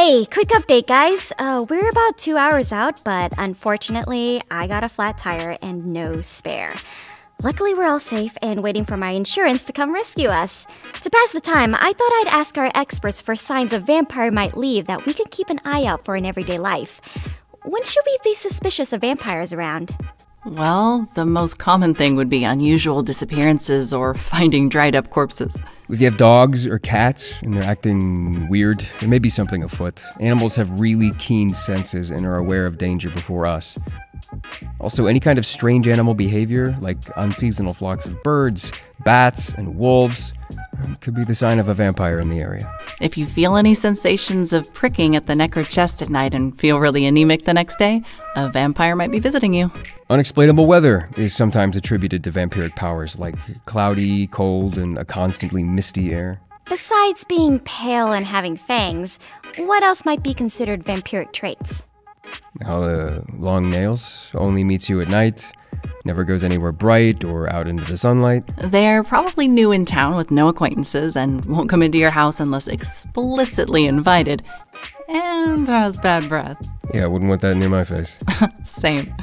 Hey, quick update, guys. We're about 2 hours out, but unfortunately, I got a flat tire and no spare. Luckily, we're all safe and waiting for my insurance to come rescue us. To pass the time, I thought I'd ask our experts for signs a vampire might leave that we could keep an eye out for in everyday life. When should we be suspicious of vampires around? Well, the most common thing would be unusual disappearances or finding dried-up corpses. If you have dogs or cats and they're acting weird, there may be something afoot. Animals have really keen senses and are aware of danger before us. Also, any kind of strange animal behavior, like unseasonal flocks of birds, bats, and wolves, could be the sign of a vampire in the area. If you feel any sensations of pricking at the neck or chest at night and feel really anemic the next day, a vampire might be visiting you. Unexplainable weather is sometimes attributed to vampiric powers, like cloudy, cold, and a constantly misty air. Besides being pale and having fangs, what else might be considered vampiric traits? How the long nails, only meets you at night, never goes anywhere bright or out into the sunlight. They're probably new in town with no acquaintances and won't come into your house unless explicitly invited, and has bad breath. Yeah, I wouldn't want that near my face. Same.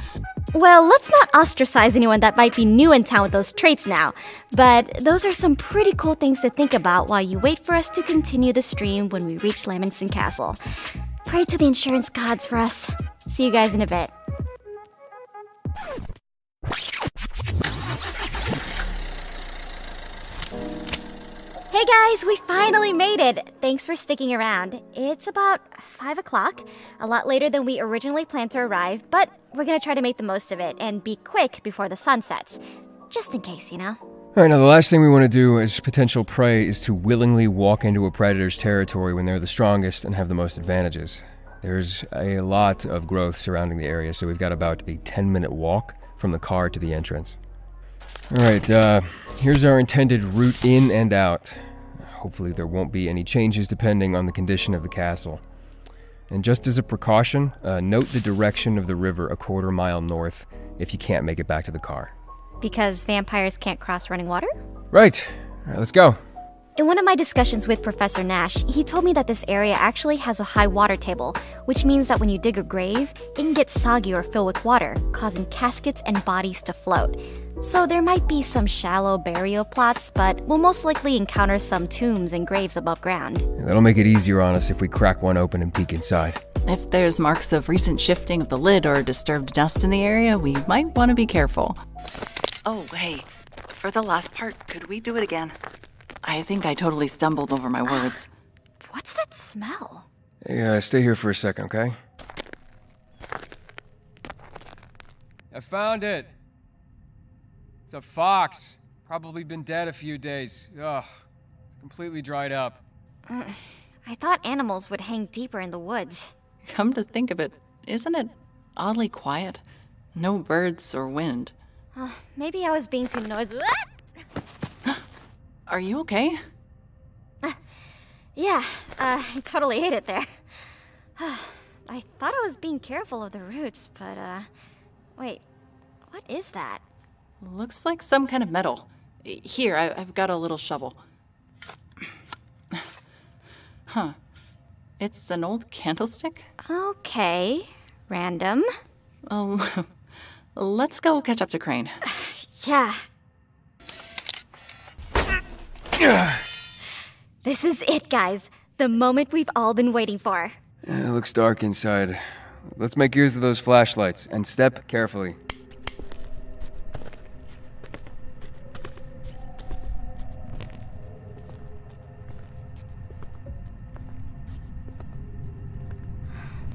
Well, let's not ostracize anyone that might be new in town with those traits now, but those are some pretty cool things to think about while you wait for us to continue the stream when we reach Lamenson Castle. Pray to the insurance gods for us. See you guys in a bit. Hey guys, we finally made it! Thanks for sticking around. It's about 5 o'clock, a lot later than we originally planned to arrive, but we're gonna try to make the most of it and be quick before the sun sets. Just in case, you know? Alright, now the last thing we want to do as potential prey is to willingly walk into a predator's territory when they're the strongest and have the most advantages. There's a lot of growth surrounding the area, so we've got about a 10-minute walk from the car to the entrance. Alright, here's our intended route in and out. Hopefully there won't be any changes depending on the condition of the castle. And just as a precaution, note the direction of the river a quarter mile north if you can't make it back to the car. Because vampires can't cross running water? Right. Alright, let's go. In one of my discussions with Professor Nash, he told me that this area actually has a high water table, which means that when you dig a grave, it can get soggy or fill with water, causing caskets and bodies to float. So there might be some shallow burial plots, but we'll most likely encounter some tombs and graves above ground. That'll make it easier on us if we crack one open and peek inside. If there's marks of recent shifting of the lid or disturbed dust in the area, we might want to be careful. Oh, hey, for the last part, could we do it again? I think I totally stumbled over my words. What's that smell? Hey, stay here for a second, okay? I found it! It's a fox. Probably been dead a few days. Ugh, it's completely dried up. I thought animals would hang deeper in the woods. Come to think of it, isn't it oddly quiet? No birds or wind. Maybe I was being too noisy. Are you okay? Yeah, I totally ate it there. I thought I was being careful of the roots, but, wait, what is that? Looks like some kind of metal. Here, I've got a little shovel. Huh. It's an old candlestick? Okay, random. Oh, let's go catch up to Crane. Yeah. This is it, guys. The moment we've all been waiting for. It looks dark inside. Let's make use of those flashlights and step carefully.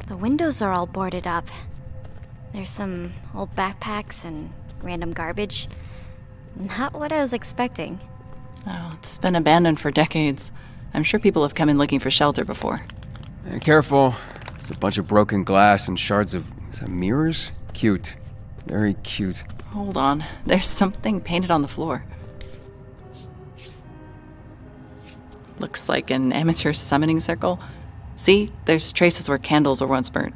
The windows are all boarded up. There's some old backpacks and random garbage. Not what I was expecting. Oh, it's been abandoned for decades. I'm sure people have come in looking for shelter before. Careful. It's a bunch of broken glass and shards of... is that mirrors? Cute. Very cute. Hold on. There's something painted on the floor. Looks like an amateur summoning circle. See? There's traces where candles were once burnt.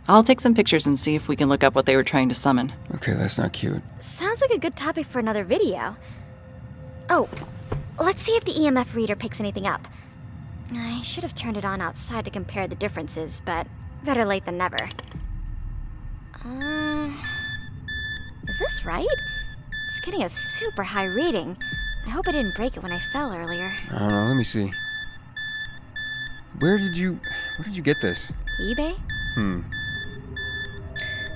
I'll take some pictures and see if we can look up what they were trying to summon. Okay, that's not cute. Sounds like a good topic for another video. Oh, let's see if the EMF reader picks anything up. I should have turned it on outside to compare the differences, but better late than never. Is this right? It's getting a super high reading. I hope I didn't break it when I fell earlier. I don't know, let me see. Where did you get this? eBay?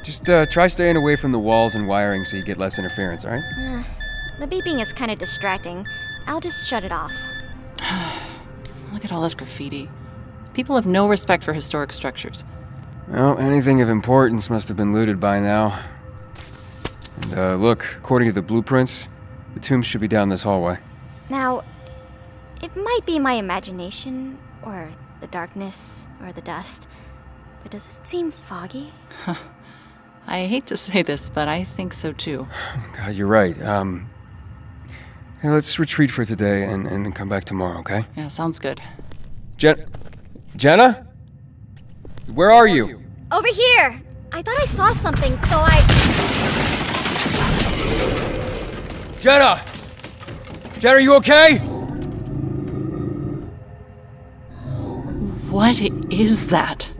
Just try staying away from the walls and wiring so you get less interference, alright? The beeping is kind of distracting. I'll just shut it off. Look at all this graffiti. People have no respect for historic structures. Well, anything of importance must have been looted by now. And look, according to the blueprints, the tombs should be down this hallway. Now, it might be my imagination, or the darkness, or the dust, but does it seem foggy? I hate to say this, but I think so too. God, you're right. Hey, let's retreat for today and come back tomorrow, okay? Yeah, sounds good. Jenna? Where are you? Over here! I thought I saw something, so I... Jenna! Jenna, are you okay? What is that?